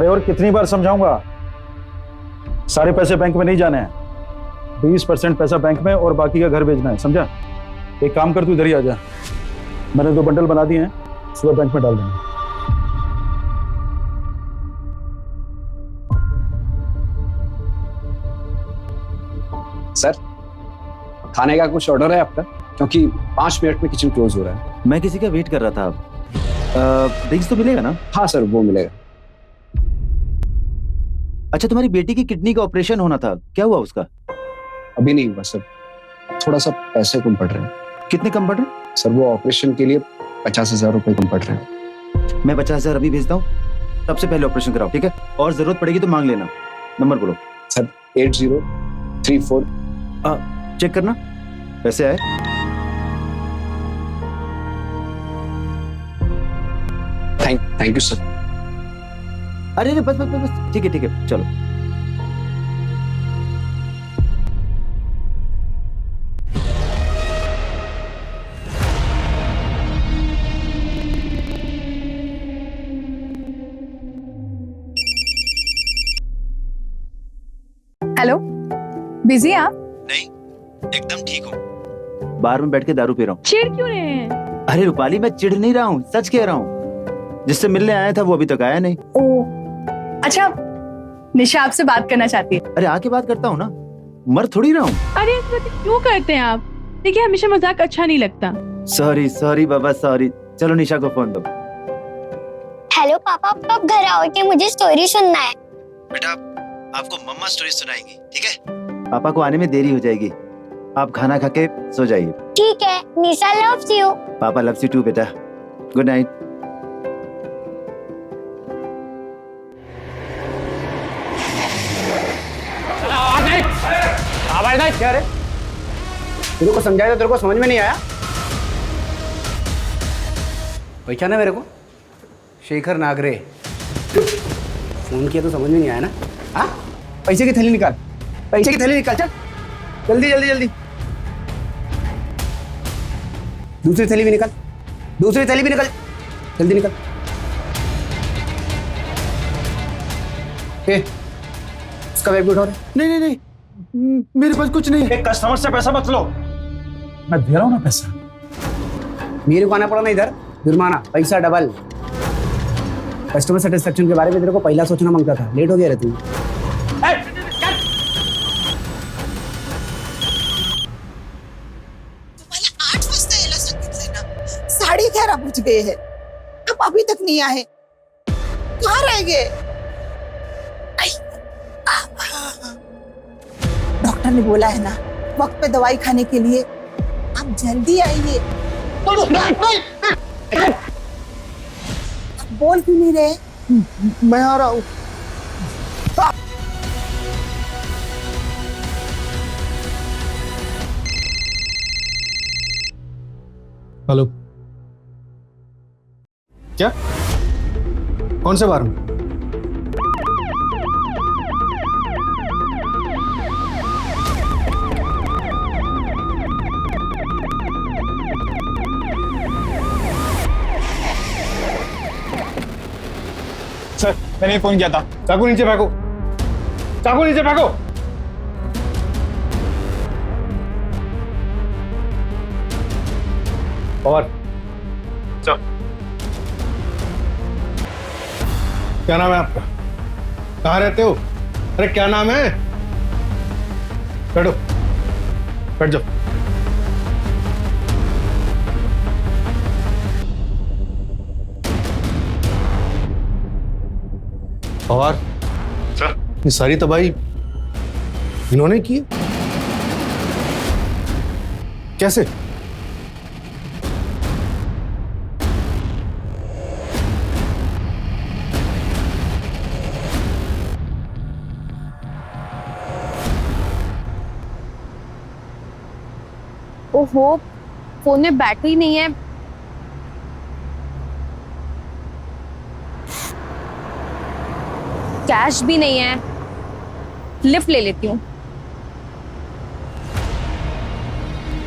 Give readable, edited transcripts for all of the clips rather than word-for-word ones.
अरे और कितनी बार समझाऊंगा, सारे पैसे बैंक में नहीं जाने हैं, 20% पैसा बैंक में और बाकी का घर भेजना है, समझा? एक काम कर, तू इधर ही आ जा, मैंने 2 बंडल बना दिए हैं, सुबह बैंक में डाल देंगे। सर, खाने का कुछ ऑर्डर है आपका? क्योंकि 5 मिनट में किचन क्लोज हो रहा है। मैं किसी का वेट कर रहा था। ड्रिंक्स तो मिलेगा ना? हाँ सर, वो मिलेगा। अच्छा, तुम्हारी बेटी की किडनी का ऑपरेशन होना था, क्या हुआ उसका? अभी नहीं हुआ सर, थोड़ा सा पैसे कम पड़ रहे हैं। कितने कम पड़ रहे? सर वो ऑपरेशन के लिए 50,000 रुपए कम पड़ रहे हैं। मैं 50,000 अभी भेजता हूँ, सबसे पहले ऑपरेशन कराओ, ठीक है? और जरूरत पड़ेगी तो मांग लेना। नंबर बोलो। सर 8034। चेक करना पैसे आए। Thank you sir. अरे बस बस बस, ठीक है चलो। हेलो, बिजी आप? नहीं, एकदम ठीक हूँ। बार में बैठ के दारू पी रहा हूँ। चिढ़ क्यों रहे हैं? अरे रूपाली, मैं चिढ़ नहीं रहा हूँ, सच कह रहा हूँ। जिससे मिलने आया था वो अभी तक आया नहीं। ओह, अच्छा, निशा आपसे बात करना चाहती है। अरे आके बात करता हूँ ना, मर थोड़ी रहा हूँ। अरे ऐसे क्यों करते हैं आप? देखिए, हमेशा मजाक अच्छा नहीं लगता। सॉरी बाबा, सॉरी। चलो निशा को फोन दो। हेलो पापा, आप कब घर आओगे? मुझे स्टोरी सुनना है। बेटा, आपको मम्मा स्टोरी सुनाएंगी, ठीक है? पापा को आने में देरी हो जाएगी, आप खाना खा के सो जाइए। ठीक है, निशा लव्स यू। पापा लव्स यू टू बेटा। Good night. आवाज नहीं क्या रे? तेरे को समझाया तो तेरे को समझ में नहीं आया? पहचाना मेरे को? शेखर नागरे। फोन किया तो समझ में नहीं आया ना? हाँ, पैसे की थैली निकाल, पैसे की थैली निकाल, चल जल्दी जल्दी जल्दी। दूसरी थैली भी निकाल, दूसरी थैली भी निकाल, जल्दी निकाल। उसका बैग भी उठा रहे। नहीं, मेरे पास कुछ नहीं है। एक कस्टमर से पैसा मत लो, मैं दे रहा हूँ ना पैसा। मेरे को आना पड़ा ना इधर, जुर्माना, पैसा डबल। कस्टमर सेटिस्फेक्शन के बारे में तेरे को पहला सोचना मांगता था, लेट हो गया रे तू। तुम्हाला 8 वाजता यायला सांगितलंय ना, 11:30 बज गए हैं, आप अभी तक नहीं आए, कहाँ रह गए? डॉक्टर ने बोला है ना, वक्त पे दवाई खाने के लिए, आप जल्दी आइए। आप बोल क्यों नहीं रहे? मैं आ रहा हूँ। हेलो, क्या? कौन से बार में? सर, मैंने फोन किया था। चाकू नीचे फेंको, चाकू नीचे फेंको। और चल, क्या नाम है आपका? कहाँ रहते हो? अरे क्या नाम है? बैठो, बैठ जाओ। और ये सारी तबाही इन्होंने की? कैसे? ओहो, फोन में बैटरी नहीं है। कैश भी नहीं है, लिफ्ट ले लेती हूँ।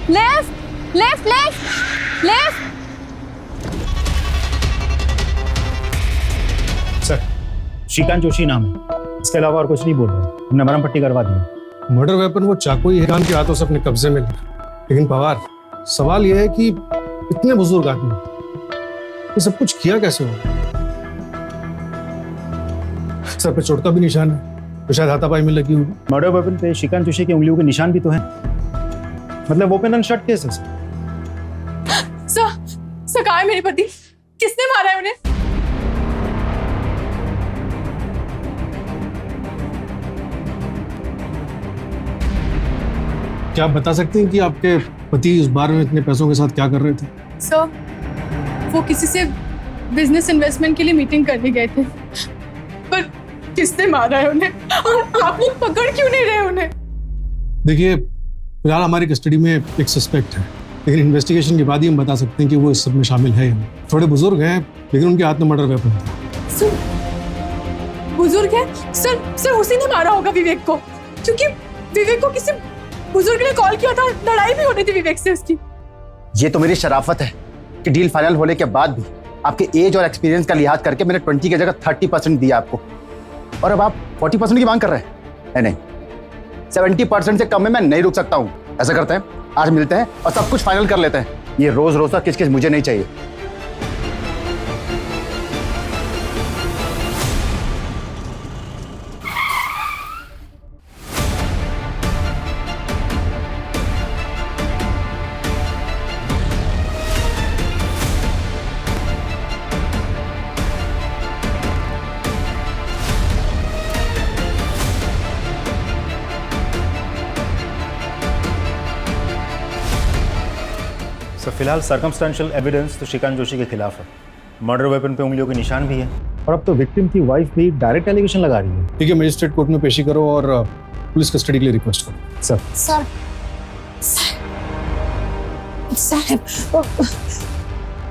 Lift lift lift lift. Sir, Shrikant Joshi नाम है, इसके अलावा और कुछ नहीं बोल रहा। हमने मरहम पट्टी करवा दी। मर्डर वेपन वो चाकू ही हैरान के हाथों से अपने कब्जे में लिया। लेकिन पवार, सवाल यह है कि इतने बुजुर्ग आदमी ये सब कुछ किया कैसे होगा? सर पे चोट का भी निशान है, तो शायद हाथापाई में लगी होगी। मर्डर वेपन पे श्रीकांत जोशी की उंगलियों के निशान भी तो हैं। मतलब ओपन एंड शट केस है। सर कहाँ है मेरे पति? किसने मारा है उन्हें? क्या आप बता सकते हैं कि आपके पति उस बार में इतने पैसों के साथ क्या कर रहे थे? सर वो किसी से बिजनेस इन्वेस्टमेंट के लिए मीटिंग करने गए थे, पर किसने मारा है उन्हें और आप लोग पकड़ क्यों नहीं रहे उन्हें? देखिए, फिलहाल हमारी कस्टडी में एक सस्पेक्ट है, लेकिन इन्वेस्टिगेशन के बाद ही हम बता सकते हैं कि वो इस सब में शामिल है। थोड़े बुजुर्ग हैं, लेकिन उनके हाथ में मर्डर वेपन था। सर बुजुर्ग है? सर उसी ने मारा होगा विवेक को, क्योंकि विवेक को किसी बुजुर्ग ने कॉल किया था, लड़ाई भी होनी थी विवेक से उसकी। ये तो मेरी शराफत है कि डील फाइनल होने के बाद भी आपके एज और एक्सपीरियंस का लिहाज करके मैंने 20 की जगह 30% दिया आपको, और अब आप 40% की मांग कर रहे हैं। नहीं, 70% से कम में मैं नहीं रुक सकता हूं। ऐसा करते हैं, आज मिलते हैं और सब कुछ फाइनल कर लेते हैं। ये रोज रोज का किस मुझे नहीं चाहिए। सर फिलहाल सर्कमस्टेंशियल एविडेंस तो श्रीकांत जोशी के खिलाफ है। मर्डर वेपन पे उंगलियों के निशान भी है, और अब तो विक्टिम की वाइफ भी डायरेक्ट एलिगेशन लगा रही है। ठीक है, मजिस्ट्रेट कोर्ट में पेशी करो और पुलिस कस्टडी के लिए रिक्वेस्ट करो। सर साहब,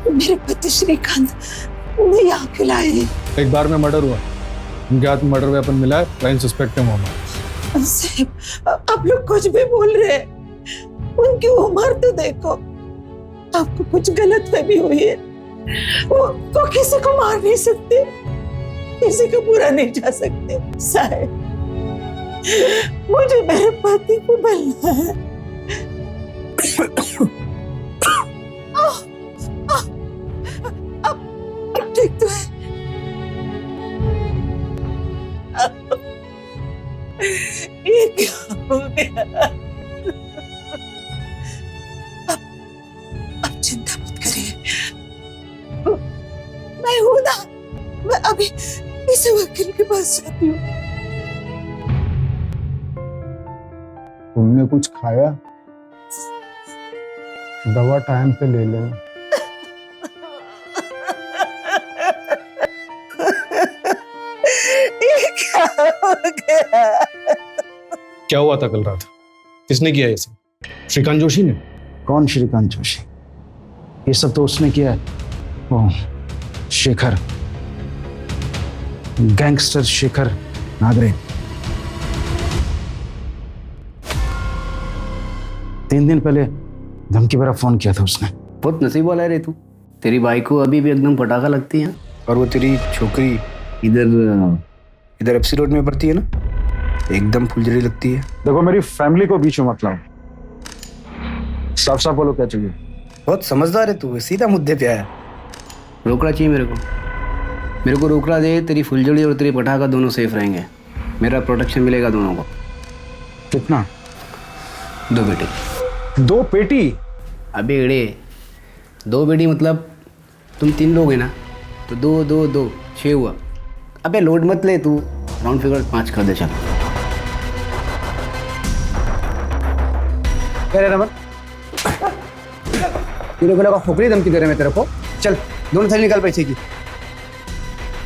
मेरे पति श्रीकांत उन्हें यहाँ क्यों लाए हैं? एक बार में मर्डर हुआ, उनके हाथ में मर्डर वेपन मिला है, प्राइम सस्पेक्ट है मोहम्मद। साहब, आप लोग कुछ भी बोल रहे हैं। उनकी उम्र तो देखो। आपको कुछ गलतफहमी हुई है। वो किसी को मार नहीं सकते, किसी को बुरा नहीं जा सकते। साहब, मुझे मेरे पति को मिलना है। अब ठीक तो है। ये क्या हो गया? अब चिंता मत करिए, मैं हूं ना। मैं अभी इस वकील के पास जाती हूँ। तुमने कुछ खाया? दवा टाइम पे ले लो। ये क्या हो गया? क्या हुआ था कल रात? किसने किया ये सब? श्रीकांत जोशी ने? कौन श्रीकांत जोशी? ये सब तो उसने किया है, वो शेखर, गैंगस्टर शेखर नागरे। 3 दिन पहले धमकी भरा फोन किया था उसने। बहुत नसीब वाला है रे तू। तेरी बाई को अभी भी एकदम पटाखा लगती है, और वो तेरी छोकरी इधर एफसी रोड में पड़ती है ना, एकदम फुलझड़ी लगती है। देखो, मेरी फैमिली को बीच में मत लाओ। साफ साफ बोलो क्या चाहिए। बहुत समझदार है तू, सीधा मुद्दे पे आया। रोकड़ा चाहिए मेरे को रोकड़ा दे, तेरी फुलझड़ी और तेरी पटाखा दोनों सेफ रहेंगे। मेरा प्रोटेक्शन मिलेगा दोनों को। कितना? 2 बेटे। 2 पेटी? अबे एड़े, 2 बेटी मतलब तुम 3 लोग हैं ना, तो 2 2 2 6 हुआ। अबे लोड मत ले तू, राउंड फिगर 5 कर दे। चल कह रहे रमन, तेरे को लगा खोपड़ी धमकी दे रहे मैं तेरे को। चल दोनों थैली निकाल पैसे की।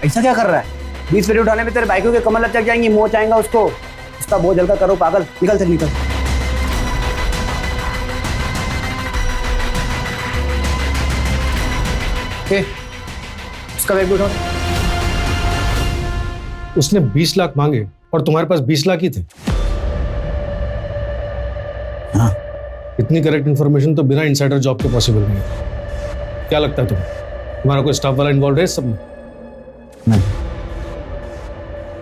ऐसा क्या कर रहा है? 20 पेटी उठाने में तेरे बाइकों के कमर लचक जाएंगी, मोच आएगा उसको। उसका बोझ हल्का करो पागल। निकल चल निकल। उसका बैग उठाओ। उसने 20 लाख मांगे और तुम्हारे पास 20 लाख ही थे। हाँ। इतनी करेक्ट इन्फॉर्मेशन तो बिना इनसाइडर जॉब के पॉसिबल नहीं है। क्या लगता है तुम्हें, तुम्हारा कोई स्टाफ वाला इन्वॉल्व है इस सब में? नहीं।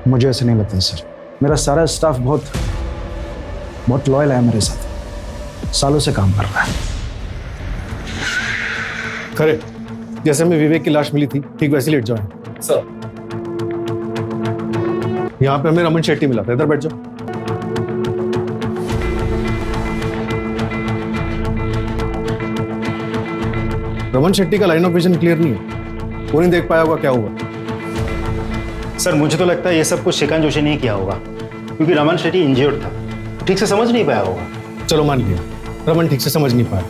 मुझे ऐसे नहीं लगता सर। मेरा सारा स्टाफ बहुत लॉयल है मेरे साथ, सालों से काम कर रहा है। खरे, जैसे हमें विवेक की लाश मिली थी ठीक वैसे लेट जाओ सर। यहाँ पे हमें रमन शेट्टी मिला था, इधर बैठ जाओ। रमन शेट्टी का लाइन ऑफ विजन क्लियर नहीं है, वो नहीं देख पाया होगा क्या हुआ। सर मुझे तो लगता है ये सब कुछ श्रीकांत जोशी ने ही किया होगा, क्योंकि रमन शेट्टी इंजर्ड था, ठीक से समझ नहीं पाया होगा। चलो मान लिया रमन ठीक से समझ नहीं पाया,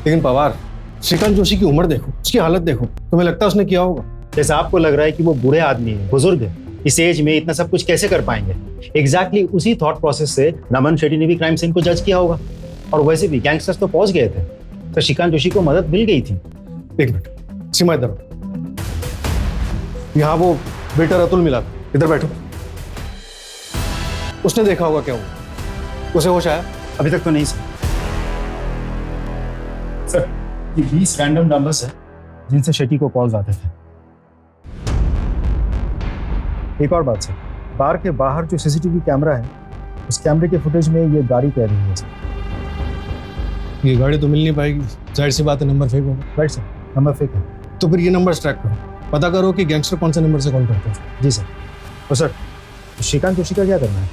लेकिन पवार श्रीकांत जोशी की उम्र देखो, उसकी हालत देखो, तुम्हें लगता है उसने किया होगा? जैसे आपको लग रहा है कि वो बूढ़े आदमी है, बुजुर्ग है, इस एज में इतना सब कुछ कैसे कर पाएंगे। एग्जैक्टली उसी थॉट प्रोसेस से रमन शेट्टी ने भी क्राइम सीन को जज किया होगा। और वैसे भी गैंगस्टर्स तो पहुंच गए थे, तो श्रीकांत जोशी को मदद मिल गई थी। एक मिनट, सीमा इधर आओ। यहाँ वो बेटा रतुल मिला था, इधर बैठो। उसने देखा होगा क्या हुआ, उसे होश आया? अभी तक तो नहीं सर। ये 20 रैंडम नंबर्स है जिनसे शेट्टी को कॉल्स आते थे। एक और बात सर, बार के बाहर जो सीसीटीवी कैमरा है, उस कैमरे के फुटेज में ये गाड़ी कह रही है सर। ये गाड़ी तो मिल नहीं पाएगी, जाहिर सी बात है नंबर फेक होगा। राइट सर, नंबर फेक है। तो फिर ये नंबर ट्रैक करो, पता करो कि गैंगस्टर कौन से नंबर से कॉल करते हैं। जी सर। तो सर श्रीकांत जोशी का क्या करना है?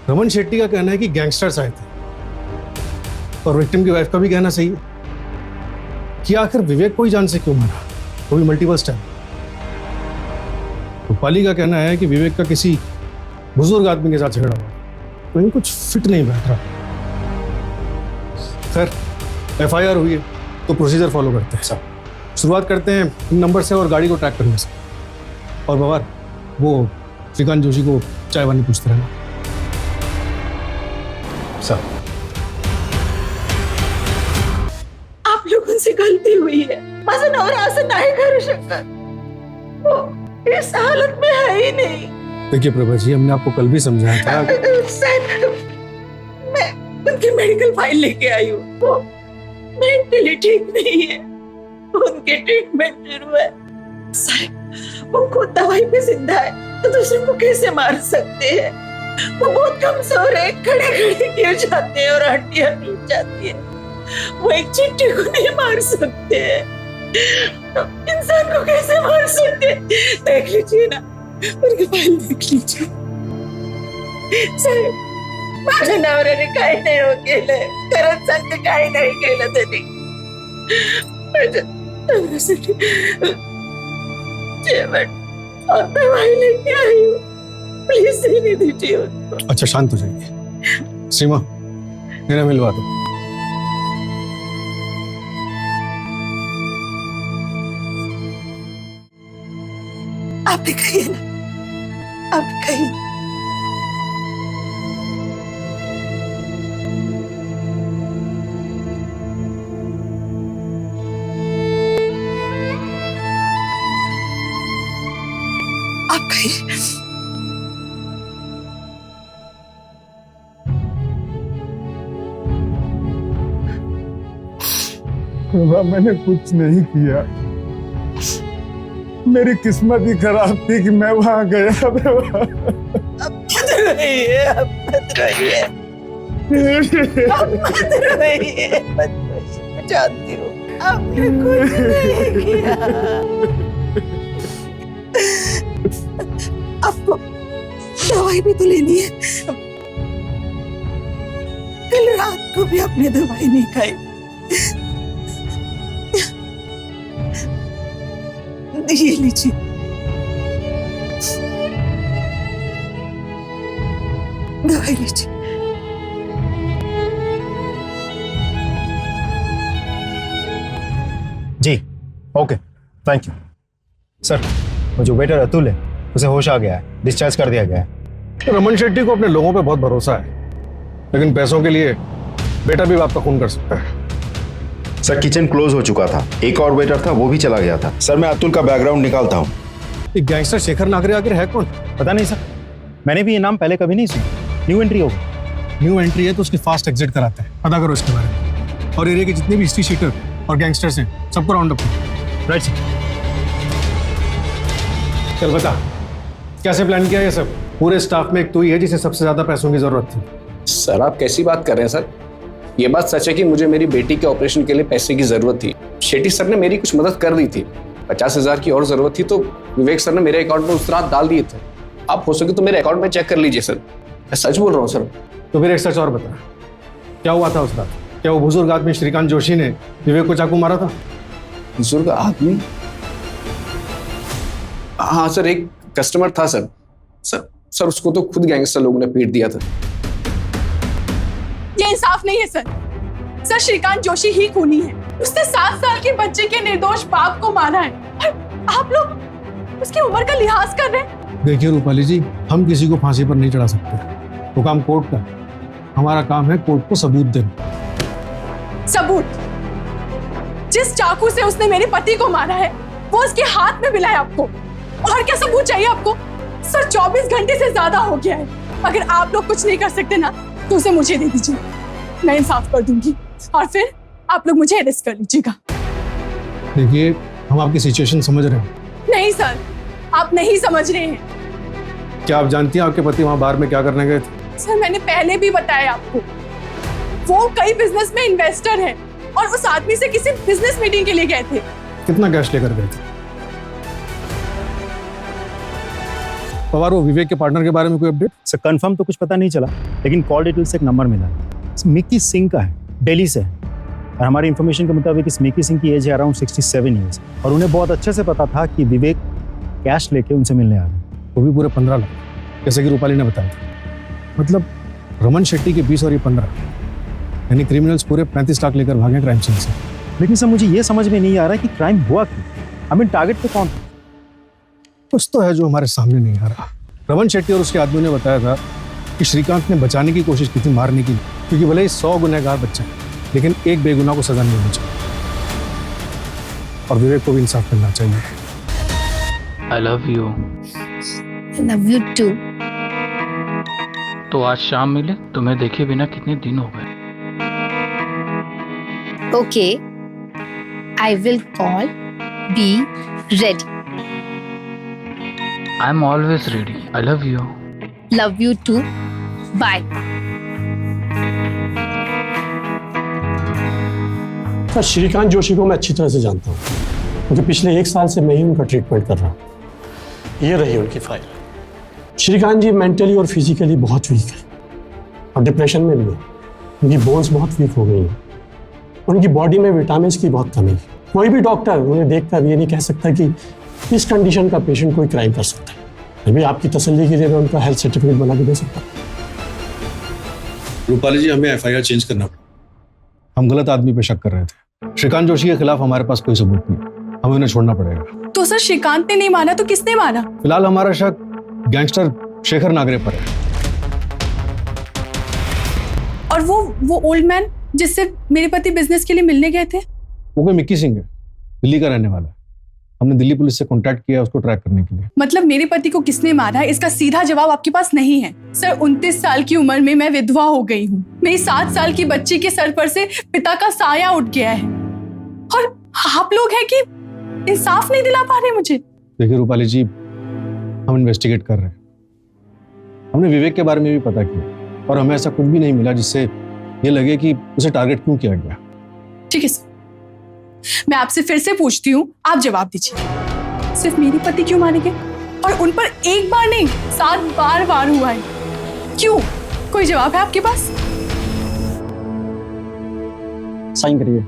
रमन शेट्टी का कहना है कि गैंगस्टर्स आए थे, और विक्टिम की वाइफ का भी कहना सही है कि आखिर विवेक को ही जान से क्यों मारा, वो भी मल्टीपल स्टाइल। रूपाली का कहना है कि विवेक का किसी बुजुर्ग आदमी के साथ झगड़ा हुआ, तो इन कुछ फिट नहीं बैठ रहा। खैर FIR हुई है तो प्रोसीजर फॉलो करते हैं साहब। शुरुआत करते हैं इन नंबर से और गाड़ी को ट्रैक करने से। और बवार, वो श्रीकांत जोशी को चाय वानी पूछते रहना सर। आप लोगों से गलती हुई है, माझा नवरा असं नाही करू शकत, वो इस हालत में है ही नहीं। देखिए प्रभा जी, हमने आपको कल भी समझाया था। साहब, मैं उनकी मेडिकल फाइल लेके आई हूँ, वो मेंटली ठीक नहीं है, उनके ट्रीटमेंट शुरू है। साहब, वो खुद दवाई पे जिंदा है तो दूसरों को कैसे मार सकते हैं? वो बहुत कमजोर है, खड़े खड़े गिर जाते हैं और हड्डियां टूट जाती है। वो एक चिट्ठी को नहीं मार सकते हैं, तो इंसान को कैसे मार सकते हैं? देख लीजिए ना, उनकी फाइल देख लीजिए। साहेब, माझ्या नवऱ्याने काही नाही हो केलंय, खरंच सांगते काही नाही केलं त्यांनी माझ्या नवऱ्यासाठी जेवण और दवाई लेके आई हूँ, प्लीज देने दीजिए उनको। अच्छा शांत हो जाइए। सीमा, मेरा मिलवा दो। आप भी कहिए ना, आप भी कहिए। आप कहिए। मैंने कुछ नहीं किया, मेरी किस्मत ही खराब थी कि मैं वहां गया। अब मत रोइए, अब मत रोइए, अब मत रोइए, मत रोइए। मैं जानती हूँ आपने कुछ नहीं किया। आपको दवाई भी तो लेनी है, कल रात को भी आपने दवाई नहीं खाई। ये लीजिए, दवाई लीजिए। जी ओके, थैंक यू सर। वो जो बेटा अतुल है, उसे होश आ गया है, डिस्चार्ज कर दिया गया है। रमन शेट्टी को अपने लोगों पे बहुत भरोसा है, लेकिन पैसों के लिए बेटा भी बाप का खून कर सकता है। सर किचन क्लोज हो चुका था, एक और वेटर था वो भी चला गया था। सर मैं अतुल का बैकग्राउंड निकालता हूँ। ये गैंगस्टर शेखर नागरे आखिर है कौन? पता नहीं सर, मैंने भी ये नाम पहले कभी नहीं सुना। न्यू एंट्री होगी। न्यू एंट्री है तो उसकी फास्ट एग्जिट कराते हैं, पता करो इसके बारे में। और एरिया के जितने भी हिस्ट्री शीटर और गैंगस्टर्स हैं सबको राउंड अप करो। Right sir. चल बता, कैसे प्लान किया ये सब? पूरे स्टाफ में एक तो ही है जिसे सबसे ज्यादा पैसों की जरूरत थी। सर आप कैसी बात कर रहे हैं सर? ये बात सच है कि मुझे मेरी बेटी के ऑपरेशन के लिए पैसे की जरूरत थी। शेट्टी सर ने मेरी कुछ मदद कर दी थी। 50,000 की और जरूरत थी तो विवेक सर ने मेरे अकाउंट में उस रात डाल दिए थे। आप हो सके तो मेरे अकाउंट में चेक कर लीजिए सर, मैं सच बोल रहा हूँ सर। तो फिर एक सच और बता, क्या हुआ था उस रात? क्या वो बुजुर्ग आदमी श्रीकांत जोशी ने विवेक को चाकू मारा था? बुजुर्ग आदमी? हाँ सर, एक कस्टमर था सर। सर उसको तो खुद गैंगस्टर लोगों ने पीट दिया था। ये इंसाफ नहीं है सर श्रीकांत जोशी ही खूनी है। उसने 7 साल के बच्चे के निर्दोष बाप को मारा है और आप लोग उसकी उम्र का लिहाज कर रहे हैं। देखिए रूपाली जी, हम किसी को फांसी पर नहीं चढ़ा सकते, वो काम कोर्ट का है। हमारा काम है कोर्ट को सबूत देना। सबूत? जिस चाकू से उसने मेरे पति को मारा है वो उसके हाथ में मिला है आपको, और क्या सबूत चाहिए आपको? सर 24 घंटे से ज्यादा हो गया है। अगर आप लोग कुछ नहीं कर सकते ना तो उसे मुझे दे दीजिए, मैं इंसाफ कर दूंगी और फिर आप लोग मुझे अरेस्ट कर लीजिएगा। देखिए हम आपकी सिचुएशन समझ रहे हैं। नहीं सर, आप नहीं समझ रहे हैं। क्या आप जानती हैं आपके पति वहां बाहर में क्या करने गए थे? सर मैंने पहले भी बताया आपको, वो कई बिजनेस में इन्वेस्टर है और उस आदमी से किसी बिजनेस मीटिंग के लिए गए थे। कितना कैश लेकर गए थे? पवार, वो विवेक के पार्टनर के बारे में कोई अपडेट? सर कंफर्म तो कुछ पता नहीं चला, लेकिन कॉल डिटेल से एक नंबर मिला है। मिक्की सिंह का है, दिल्ली से है। और हमारी इन्फॉर्मेशन के मुताबिक इस मिक्की सिंह की एज है अराउंड 67 ईयर्स, और उन्हें बहुत अच्छे से पता था कि विवेक कैश लेके उनसे मिलने आ रहे हैं। वो भी पूरे 15 लाख, जैसे कि रूपाली ने बताया। मतलब रमन शेट्टी के 20 और ये 15, यानी क्रिमिनल्स पूरे 35 लाख लेकर भागे क्राइम सीन से। लेकिन सर मुझे ये समझ में नहीं आ रहा है कि क्राइम हुआ क्यों। आई मीन टारगेट पे कौन था? कुछ तो है जो हमारे सामने नहीं आ रहा। रमन शेट्टी और उसके आदमी ने बताया था कि श्रीकांत ने बचाने की कोशिश की थी, मारने की, क्योंकि भले ही 100 गुनहगार बच्चे हैं लेकिन एक बेगुनाह को सजा नहीं होनी चाहिए, और विवेक को भी इंसाफ मिलना चाहिए। I love you. I love you too. तो आज शाम मिले, तुम्हें देखे बिना कितने दिन हो गए। Okay. I will call. Be ready. I'm always ready. I love you. Love you too. Bye. Sir Shrikant Joshi को मैं अच्छी तरह से जानता हूँ, क्योंकि पिछले 1 साल से मैं ही उनका ट्रीटमेंट कर रहा हूँ। ये रही उनकी फाइल। श्रीकांत जी मेंटली और फिजिकली बहुत वीक है और डिप्रेशन में भी है। उनकी बोन्स बहुत वीक हो गई हैं, उनकी बॉडी में विटामिन की बहुत कमी है। कोई भी डॉक्टर उन्हें देखकर ये नहीं कह सकता कि इस कंडीशन का पेशेंट कोई क्राइम कर सकता है। अभी आपकी तसल्ली के लिए मैं उनका हेल्थ सर्टिफिकेट बना के दे सकता हूँ। रूपाली जी, हमें FIR चेंज करना पड़ा। हम गलत आदमी पे शक कर रहे थे। श्रीकांत जोशी के खिलाफ हमारे पास कोई सबूत नहीं, हमें उन्हें छोड़ना पड़ेगा। तो सर श्रीकांत ने नहीं मारा तो किसने मारा? फिलहाल हमारा शक गैंगस्टर शेखर नागरे पर है। और वो ओल्ड मैन जिससे मेरे पति बिजनेस के लिए मिलने गए थे? वो कोई मिक्की सिंह है, दिल्ली का रहने वाला है। हमने दिल्ली पुलिस से कांटेक्ट किया उसको ट्रैक करने के लिए। मतलब मेरे पति को किसने मारा है इसका सीधा जवाब आपके पास नहीं है? सर 29 साल की उम्र में मैं विधवा हो गई हूँ। मेरी 7 साल की बच्ची के सर पर से पिता का साया उठ गया है, और आप लोग हैं कि इंसाफ नहीं दिला पा रहे मुझे। देखिए रूपाली जी, हम इन्वेस्टिगेट कर रहे हैं। हमने विवेक के बारे में भी पता किया और हमें ऐसा कुछ भी नहीं मिला जिससे ये लगे कि उसे टारगेट क्यों किया गया। ठीक है सर, मैं आपसे फिर से पूछती हूँ, आप जवाब दीजिए। सिर्फ मेरे पति क्यों मारे गए? और उन पर एक बार नहीं 7 बार वार हुआ है, क्यों? कोई जवाब है आपके पास? साइन करिए।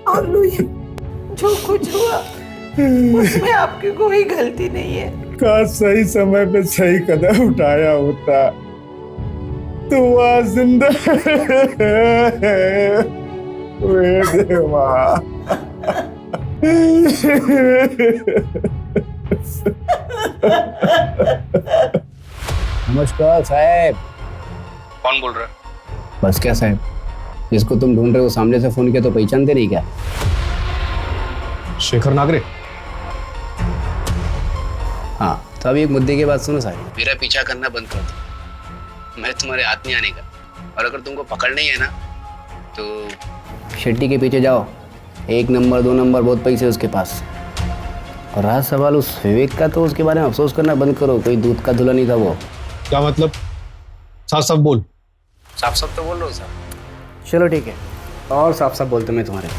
और लुई, जो कुछ हुआ उसमें आपकी कोई गलती नहीं है। काश सही समय पे सही कदम उठाया होता तो वह जिंदा मेरे माँ। नमस्कार साहब। कौन बोल रहा है? बस क्या साहब, जिसको तुम ढूंढ रहे हो सामने से फोन किया तो पहचानते नहीं क्या? शेखर नागरे। हाँ, तो अभी एक मुद्दे की बात सुनो साहब, मेरा पीछा करना बंद कर दो। मैं तुम्हारे हाथ नहीं आने का, और अगर तुमको पकड़ना ही है ना तो शेट्टी के पीछे जाओ। 1 नंबर 2 नंबर बहुत पैसे उसके पास। और रहा सवाल उस विवेक का, तो उसके बारे में अफसोस करना बंद करो। कोई दूध का धुला नहीं था वो। क्या मतलब? साफ साफ बोल। साफ साफ तो बोल रहा हूँ साहब। चलो ठीक है, और साफ साफ बोलते मैं तुम्हारे को।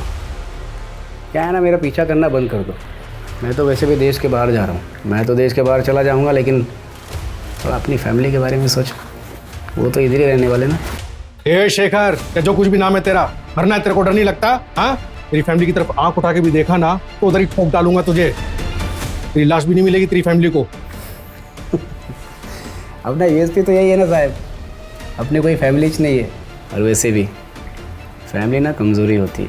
क्या है ना, मेरा पीछा करना बंद कर दो। मैं तो वैसे भी देश के बाहर जा रहा हूँ। मैं तो देश के बाहर चला जाऊँगा, लेकिन थोड़ा अपनी फैमिली के बारे में सोच। वो तो इधर ही रहने वाले ना। ए शेखर, या जो कुछ भी नाम है तेरा, मरना है तेरे को डर नहीं लगता? हाँ, तेरी फैमिली की तरफ आंख उठा के भी देखा ना तो उधर ही ठोक डालूंगा तुझे। तेरी लाश भी नहीं मिलेगी तेरी फैमिली को। अपना यूएसपी तो यही है ना साहब, अपने कोई फैमिली नहीं है। और वैसे भी फैमिली ना कमज़ोरी होती है,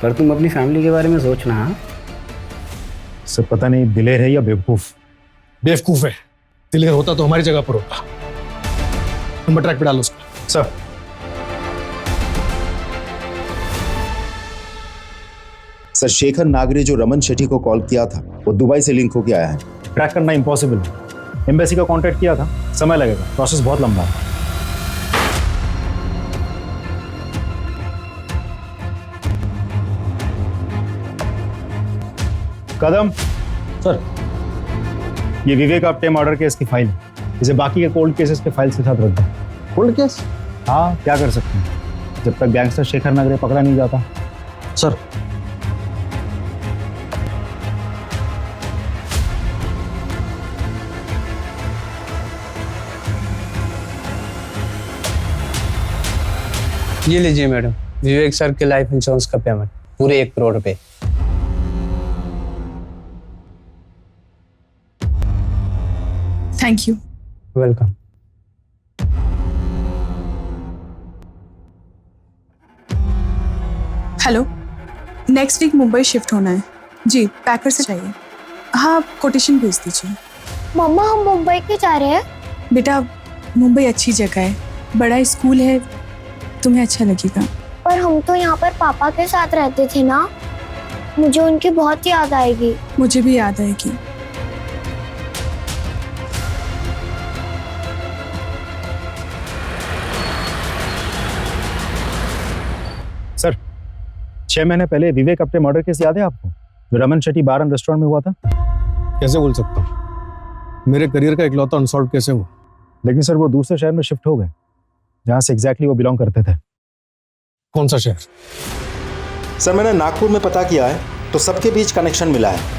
पर तुम अपनी फैमिली के बारे में सोचना। हाँ सर पता नहीं दिलेर है या बेवकूफ। बेवकूफ है। दिलेर होता तो हमारी जगह पर होता। नंबर ट्रैक पे डालो उसका। सर सर, शेखर नागरे जो रमन शेट्टी को कॉल किया था वो दुबई से लिंक होके आया है। ट्रैक करना इम्पॉसिबल है। एम्बेसी का कांटेक्ट किया था, समय लगेगा, प्रोसेस बहुत लंबा है। कदम सर, ये विवेक आप्टे मर्डर केस की फाइल है। इसे बाकी के कोल्ड केसेस के फाइल्स के साथ रख दो। Cold case? हाँ, क्या कर सकते हैं जब तक गैंगस्टर शेखर नागरे पकड़ा नहीं जाता। सर, ये लीजिए मैडम, विवेक सर के लाइफ इंश्योरेंस का पेमेंट पूरे 1 करोड़ रुपए। Thank you. Welcome. Hello, next week Mumbai shift होना है जी। पैकर से चाहिए। हाँ, कोटेशन भेज दीजिए। मम्मा हम मुंबई क्यों जा रहे हैं? बेटा, मुंबई अच्छी जगह है, बड़ा स्कूल है, तुम्हें अच्छा लगेगा। पर हम तो यहाँ पर पापा के साथ रहते थे ना, मुझे उनकी बहुत याद आएगी। मुझे भी याद आएगी। सर, 6 महीने पहले विवेक आप्टे मर्डर केस याद है आपको, जो रमन शेट्टी बार एंड रेस्टोरेंट में हुआ था? कैसे बोल सकता हूँ? मेरे करियर का इकलौता अनसॉल्व कैसे हुआ? लेकिन सर वो दूसरे शहर में शिफ्ट हो गए जहां से एग्जैक्टली वो बिलोंग करते थे। कौन सा शहर? सर मैंने नागपुर में पता किया है तो सबके बीच कनेक्शन मिला है।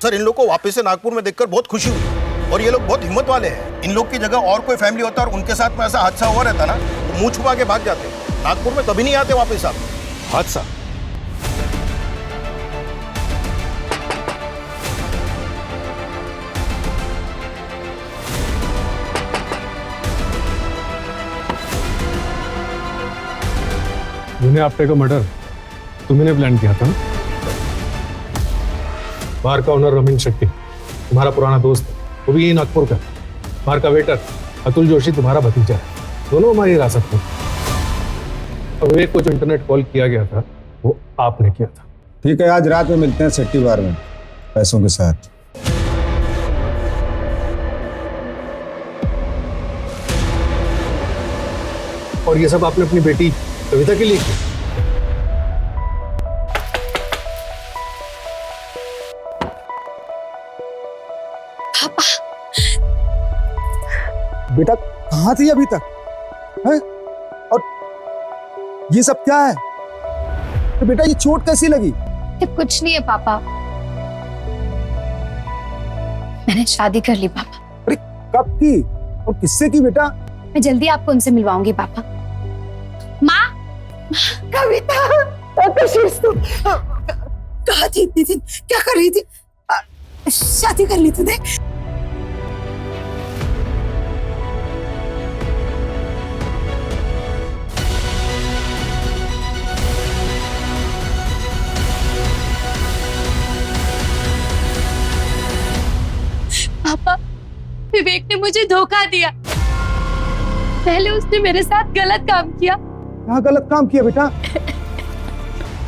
सर, इन लोग को वापस से नागपुर में देखकर बहुत खुशी हुई और ये लोग बहुत हिम्मत वाले हैं। इन लोग की जगह और कोई फैमिली होता और उनके साथ में ऐसा हादसा हुआ रहता ना तो मुंह छुपा के भाग जाते। नागपुर में कभी नहीं आते वापस आप। हादसा। विनय आप्टे का मर्डर तुम्ही प्लान किया था? बार का ओनर रमन शेट्टी तुम्हारा पुराना दोस्त है, वो भी यही नागपुर का। बार का वेटर अतुल जोशी तुम्हारा भतीजा है। दोनों हमारी हिरासत में। और विवेक को जो इंटरनेट कॉल किया गया था वो आपने किया था। ठीक है, आज रात में मिलते हैं शेट्टी बार में पैसों के साथ। और ये सब आपने अपनी बेटी कविता के लिए किया? बेटा कहाँ थी अभी तक है? और ये सब क्या है? तो बेटा ये चोट कैसी लगी? ये कुछ नहीं है पापा, मैंने शादी कर ली पापा। अरे कब की और किससे की बेटा? मैं जल्दी आपको उनसे मिलवाऊंगी पापा। माँ, कविता, कशिश तू कहाँ थी इतने दिन? क्या कर रही थी? शादी कर ली तूने? पापा, विवेक ने मुझे धोखा दिया। पहले उसने मेरे साथ गलत काम किया। कहाँ गलत काम किया बेटा?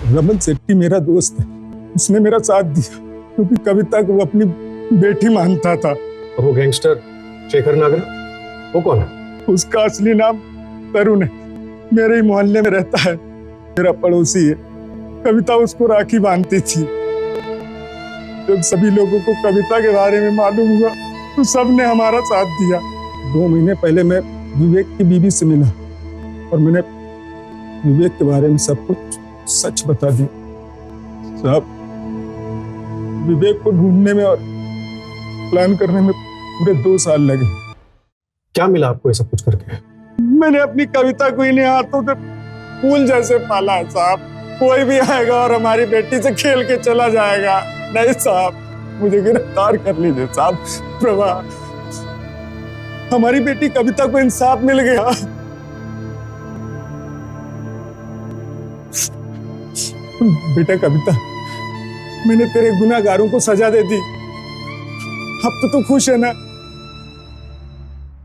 रमन शेट्टी मेरा दोस्त है, उसने मेरा साथ दिया क्योंकि कविता को वो अपनी बेटी मानता था। वो गैंगस्टर शेखर नागरा, वो कौन है? उसका असली नाम तरुण है, मेरे ही मोहल्ले में रहता है, मेरा पड़ोसी है। कविता उसको राखी बांधती थी। जब सभी लोगों को कविता के बारे में मालूम हुआ तो सबने हमारा साथ दिया। 2 महीने पहले मैं विवेक की बीवी से मिला और मैंने विवेक के बारे में सब कुछ सच बता दिया। साहब, विवेक को ढूंढने में और प्लान करने में पूरे 2 साल लगे। क्या मिला आपको ये सब कुछ करके? मैंने अपनी कविता को इन्हीं हाथों से फूल जैसे पाला है साहब। कोई भी आएगा और हमारी बेटी से खेल के चला जाएगा। नहीं साहब, मुझे गिरफ्तार कर लीजिए साहब। प्रभा, हमारी बेटी कविता को इंसाफ मिल गया। बेटा कविता, मैंने तेरे गुनाहगारों को सजा दे दी। अब तो तू खुश है ना?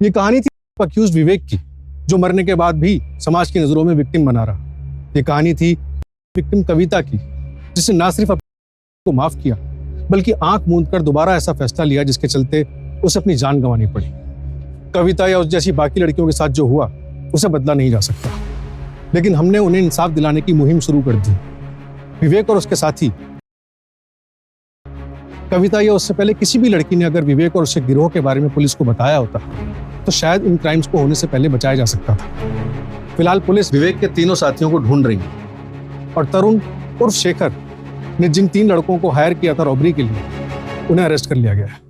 ये कहानी थी अक्यूज्ड विवेक की, जो मरने के बाद भी समाज की नजरों में विक्टिम बना रहा। ये कहानी थी विक्टिम कविता की, जिसने ना सिर्फ को माफ किया बल्कि आंख मूंद कर दोबारा ऐसा फैसला लिया जिसके चलते उसे अपनी जान गंवानी पड़ी। कविता या उस जैसी बाकी लड़कियों के साथ जो हुआ उसे बदला नहीं जा सकता, लेकिन हमने उन्हें इंसाफ दिलाने की मुहिम शुरू कर दी। विवेक और उसके साथी कविता या उससे पहले किसी भी लड़की ने अगर विवेक और उसके गिरोह के बारे में पुलिस को बताया होता तो शायद इन क्राइम्स को होने से पहले बचाया जा सकता था। फिलहाल पुलिस विवेक के तीनों साथियों को ढूंढ रही है और तरुण उर्फ शेखर ने जिन 3 लड़कों को हायर किया था रॉबरी के लिए, उन्हें अरेस्ट कर लिया गया है।